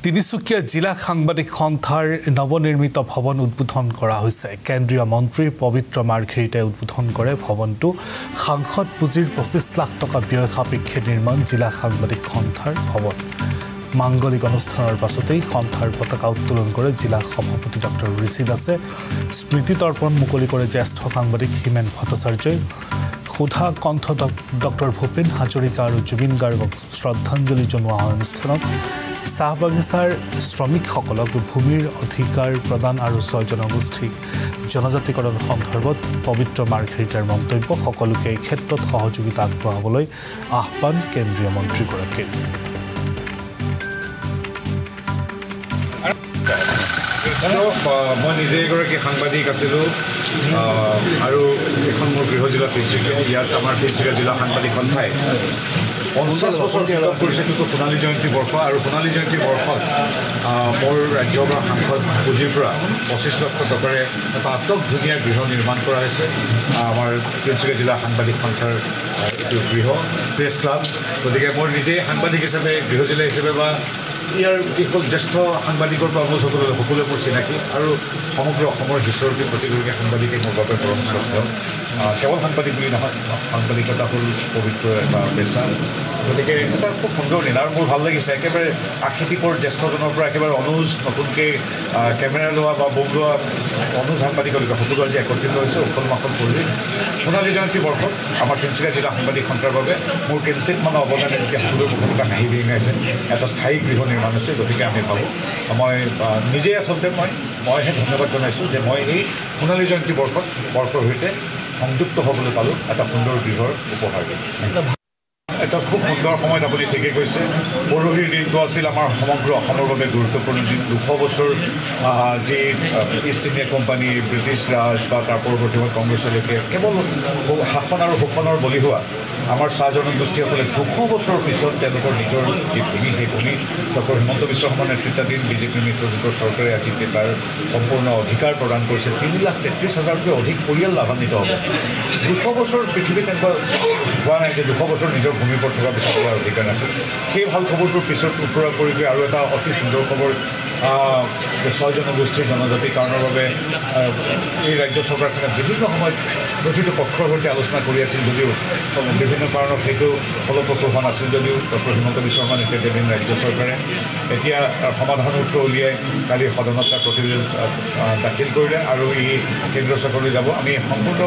তিনিচুকীয়া জিলা সাংবাদিক সন্থাৰ নৱনিৰ্মিত ভৱন উদ্বোধন কৰা হৈছে। কেন্দ্ৰীয় মন্ত্ৰী পবিত্ৰ মাৰ্ঘেৰিটাই উদ্বোধন কৰে ভৱনটো। সাংসদ পুঁজিৰ ২৫ লাখ টকা ব্যয় সাপেক্ষে নিৰ্মাণ জিলা সাংবাদিক সন্থাৰ ভৱন। মাংগলিক অনুষ্ঠানৰ পাছতেই সন্থাৰ পতাকা উত্তোলন কৰে জিলা সভাপতি ডক্টৰ ঋষি দাসে। স্মৃতি তৰ্পণ মুকলি কৰে জ্যেষ্ঠ সাংবাদিক হিমেন ভট্টাচাৰ্যই। সুধা কণ্ঠ ডক্টৰ ভূপেন হাজৰিকা আৰু জুবিন গাৰ্গক শ্ৰদ্ধাঞ্জলি জনোৱা হয়। অনুষ্ঠানত চাহ বাগিচাৰ শ্ৰমিকসকলক ভূমিৰ অধিকাৰ প্ৰদান আৰু ৬ জনগোষ্ঠীক জনজাতিকৰণ সন্দৰ্ভত পবিত্ৰ মাৰ্ঘেৰিটাৰ মন্তব্য। সকলোকে এই ক্ষেত্ৰত সহযোগিতা আগবঢ়াবলৈ আহ্বান কেন্দ্ৰীয় মন্ত্ৰীগৰাকীৰ। মই নিজে এগৰাকী সাংবাদিক আছিলোঁ আৰু এখন মোৰ গৃহ জিলা তিনিচুকীয়া। ইয়াত আমাৰ তিনিচুকীয়া জিলা সাংবাদিক সন্থাই ৫০ বছৰ কিতাপ কৰিছে কিন্তু সোণালী জয়ন্তী বৰ্ষ। আৰু সোণালী জয়ন্তী বৰ্ষত মোৰ ৰাজ্যৰ পৰা সাংসদ পুঁজিৰ পৰা ২৫ লাখ টকাৰে এটা আটক ধুনীয়া গৃহ নিৰ্মাণ কৰা হৈছে। আমাৰ তিনিচুকীয়া জিলা সাংবাদিক সন্থাৰ এইটো গৃহ প্ৰেছ ক্লাব। গতিকে মই নিজেই সাংবাদিক হিচাপে গৃহ জিলা হিচাপে বা ইয়াৰ যিসকল জ্যেষ্ঠ সাংবাদিকৰ সকলোৱে মোৰ চিনাকি আৰু সমগ্ৰ অসমৰ হিচৰতি প্ৰতিগৰাকী সাংবাদিকে মোৰ বাবে পৰম শ্ৰদ্ধেয়। কেৱল সাংবাদিক বুলি নহয়, সাংবাদিকতা হ'ল পবিত্ৰ এটা পেচা। গতিকে এটা খুব সুন্দৰ দিন আৰু মোৰ ভাল লাগিছে। একেবাৰে আশীতিকৰ জ্যেষ্ঠজনৰ পৰা একেবাৰে অনুজ নতুনকৈ কেমেৰা লোৱা বা বোম লোৱা অনুজ সাংবাদিকলৈকে সকলো আজি একত্ৰিত হৈছে উখল মাখল কৰি সোণালী জয়ন্তী বৰ্ষত আমাৰ তিনিচুকীয়া জিলা সাংবাদিক সন্থাৰ বাবে মোৰ কিঞ্চিত মানে অৱদানে এতিয়া সকলোৰে প্ৰথম এটা হাঁহি বিৰিঙাইছে। এটা স্থায়ী গৃহ নিৰ্মাণ হৈছে। গতিকে আমি ভাবোঁ মই নিজেই আচলতে মইহে ধন্যবাদ জনাইছোঁ যে মই এই সোণালী জয়ন্তী বৰ্ষৰ সৈতে সংযুক্ত হ'বলৈ পালোঁ এটা সুন্দৰ গৃহৰ উপহাৰ। এটা খুব সুন্দৰ সময়ত আপুনি ঠিকেই কৈছে। পৰহিৰ দিনটো আছিল আমাৰ সমগ্ৰ অসমৰ বাবে গুৰুত্বপূৰ্ণ দিন। ২০০ বছৰ যি ইষ্ট ইণ্ডিয়া কোম্পানী, ব্ৰিটিছ ৰাজ বা তাৰ পৰৱৰ্তী সময়ত কংগ্ৰেছলৈকে কেৱল শাসন আৰু শোষণৰ বলি হোৱা আমাৰ চাহ জনগোষ্ঠীসকলে ২০০ বছৰৰ পিছত তেওঁলোকৰ নিজৰ যি ভূমি, সেই ভূমি ডক্টৰ হিমন্ত বিশ্ব শৰ্মাৰ নেতৃত্বাধীন বিজেপি নেতৃত্বৰ চৰকাৰে আজি তাৰ সম্পূৰ্ণ অধিকাৰ প্ৰদান কৰিছে। ৩,৩৩,০০০তকৈ অধিক পৰিয়াল লাভান্বিত হ'ব। ২০০ বছৰ পৃথিৱীত তেনেকুৱা হোৱা নাই যে ২০০ বছৰ নিজৰ ভূমিৰ ওপৰত থকা পিছত হোৱাৰ অধিকাৰ নাছিল। সেই ভাল খবৰটোৰ পিছত উত্তৰা কৰি গৈ আৰু এটা অতি সুন্দৰ খবৰ যে ৬ জনগোষ্ঠীৰ জনজাতিকৰণৰ বাবে এই ৰাজ্য চৰকাৰখনে বিভিন্ন সময়ত প্ৰতিটো পক্ষৰ সৈতে আলোচনা কৰি আছিল যদিও বিভিন্ন কাৰণত সেইটো ফলপ্ৰসূ হোৱা নাছিল যদিও ডক্টৰ হিমন্ত বিশ্ব শৰ্মা নেতৃত্বাধীন ৰাজ্য চৰকাৰে এতিয়া সমাধান সূত্ৰ উলিয়াই কালি সদনত তাৰ প্ৰতিবেদন দাখিল কৰিলে আৰু ই কেন্দ্ৰ চৰকাৰলৈ যাব। আমি সম্পূৰ্ণ